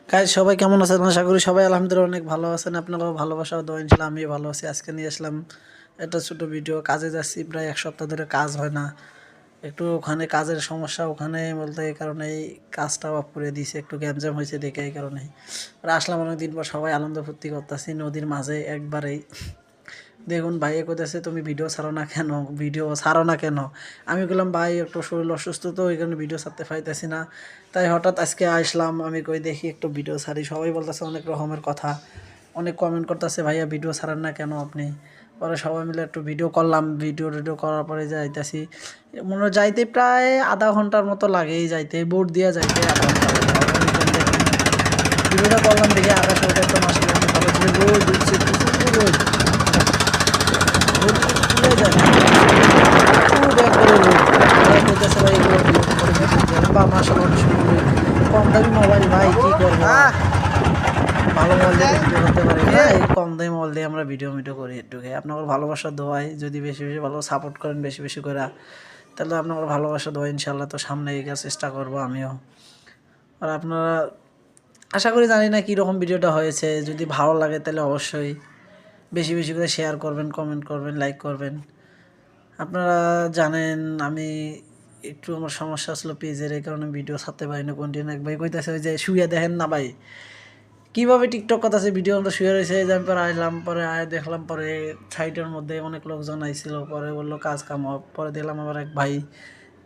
Guys সবাই কেমন আছেন? আশা করি সবাই আলহামদুলিল্লাহ অনেক ভালো আছেন। আপনারাও ভালোবাসা ও দোয়া ইনশাআল্লাহ আমিও ভালো আছি। আজকে নিয়ে আসলাম একটা ছোট ভিডিও। কাজে যাচ্ছি, প্রায় ১ সপ্তাহ ধরে কাজ হয় না। একটু ওখানে কাজের সমস্যা, ওখানে বলতে এই কারণেই কাজটা অফ করে দিয়েছি। একটু গ্যাঞ্জাম হয়েছে দেখে এই কারণেই। আর আসলাম অনেকদিন পর, সবাই আনন্দ ফুর্তি করতেছি নদীর মাঝে একবারেই। দেখুন ভাইয়ে কইতেছে তুমি ভিডিও ছাড়ো না কেন, ভিডিও ছাড়ো না কেন? আমি বললাম ভাই একটু শরীর অসুস্থ, তো ওই কারণে ভিডিও ছাড়তে পাইতেছি না। তাই হঠাৎ আজকে আসলাম, আমি কই দেখি একটু ভিডিও ছাড়ি। সবাই বলতেছে অনেক রকমের কথা, অনেক কমেন্ট করতেছে ভাইয়া ভিডিও ছাড়েন না কেন আপনি। পরে সবাই মিলে একটু ভিডিও করলাম, ভিডিও টিডিও করার পরে যাইতেছি। মনে হয় যাইতে প্রায় আধা ঘন্টার মতো লাগে, যাইতে বোট দিয়ে যাইতে আধা ঘন্টা লাগে। দেখুন ভিডিওটা করলাম দেখি আকাশে ওটা একদম আসলে অনেক ভালো ছিল, রোদ উঠছে, প্রচুর রোদ, রোদ তুলে যায় না, খুব একবারে রোদ। ওরা কইতেছে ভাই এগুলো বিরক্ত করে ভিডিও দেন বা মাসাল্লাহ অনেক সুন্দর রোদ। কম দামি মোবাইল ভাই, কি করবো আর? ভালো মোবাইল দিয়ে ভিডিও করতে পারি না, এই কম দামি মোবাইল দিয়ে আমরা ভিডিও মিডিও করি। একটুকে আপনার ভালোবাসা দোয়াই, যদি বেশি বেশি ভালো সাপোর্ট করেন বেশি বেশি করে, তাহলে আপনার ভালোবাসা দোয়া ইনশাল্লাহ তো সামনে এগিয়ে চেষ্টা করবো আমিও। আর আপনারা আশা করি, জানি না কীরকম ভিডিওটা হয়েছে, যদি ভালো লাগে তাহলে অবশ্যই বেশি বেশি করে শেয়ার করবেন, কমেন্ট করবেন, লাইক করবেন। আপনারা জানেন আমি একটু আমার সমস্যা আসলো পেজের, এই কারণে ভিডিও ছাড়তে পারি না কন্টিনিউ। এক ভাই কইতাছে ওই যে শুয়ে দেখেন না ভাই, কীভাবে টিকটক করতেছে, ভিডিও আমরা শুয়ে রয়েছে। যে আমি পরে আইলাম, পরে আয় দেখলাম, পরে সাইটের মধ্যে অনেক লোকজন আইছিল, পরে বললো কাজ কাম হোক। পরে দেখলাম আমার এক ভাই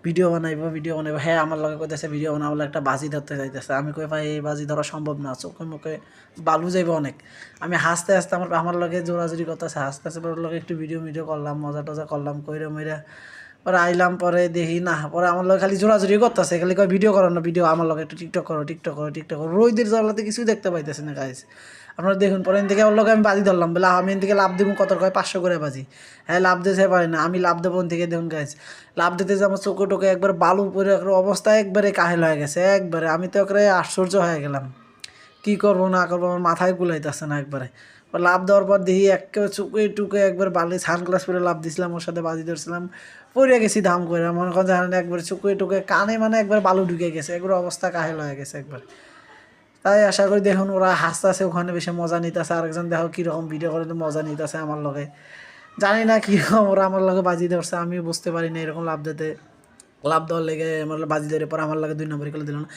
ভিডিও বানাইবো, ভিডিও বানাইবো। হ্যাঁ আমার লগে কইতেছে ভিডিও বানাবো, একটা বাজি ধরতে যাইতেছে। আমি কই ভাই এই বাজি ধরা সম্ভব না, চোখে মুখে বালু যাইব অনেক। আমি হাসতে হাসতে আমার লগে জোরাজুরি করতেছে, হাসতে হাসতে পরে লগে একটু ভিডিও করলাম, মজা টজা করলাম, কইরা মইরা পরে আইলাম। পরে দেখি না, পরে আমার লগে খালি জোরাজুরি করতেছে, খালি কয় ভিডিও করো না, ভিডিও আমার লগে একটু টিকটক করো, টিকটক করো, টিকটক করো। রোদের জ্বালাতে কিছুই দেখতে পাইতেছে না গাইস। আপনারা দেখুন, পরে এদিকে ওর লগে আমি বাজি ধরলাম, বলে আমি এদিকে লাভ দিব কত, কয় 500 করে বাজি। হ্যাঁ লাভ দিতে পারি না, আমি লাভ দেবো থেকে দেখুন গাইস। লাভ দিতে যে আমার চোখে টোকে একবার বালু পরে অবস্থা একবারে কাহিল হয়ে গেছে একবারে। আমি তো একবারে আশ্চর্য হয়ে গেলাম, কি করবো না করবো আমার মাথায় গুলাইতেছে না একবারে। লাভ দেওয়ার পর দেখি একেবারে চুকে টুকে একবার বালি সানগ্লাস পরে লাভ দিছিলাম, ওর সাথে বাজি ধরছিলাম, পড়ে গেছি ধাম করে। মনে করেন জানেন একবার চুকে টুকে কানে মানে একবার বালু ঢুকে গেছে, একবার অবস্থা কাহিল হয়ে গেছে একবার। তাই আশা করি দেখুন ওরা হাসতেছে, ওখানে বেশি মজা নিতেছে। আরেকজন দেখো কীরকম ভিডিও করে মজা নিতেছে আমার লগে। জানি না কীরকম ওরা আমার লগে বাজি ধরছে, আমি বুঝতে পারি না এরকম লাভ দিতে। লাভ দেওয়ার লেগে আমার বাজি ধরে পর আমার লগে 2 নম্বরই করে দিল না।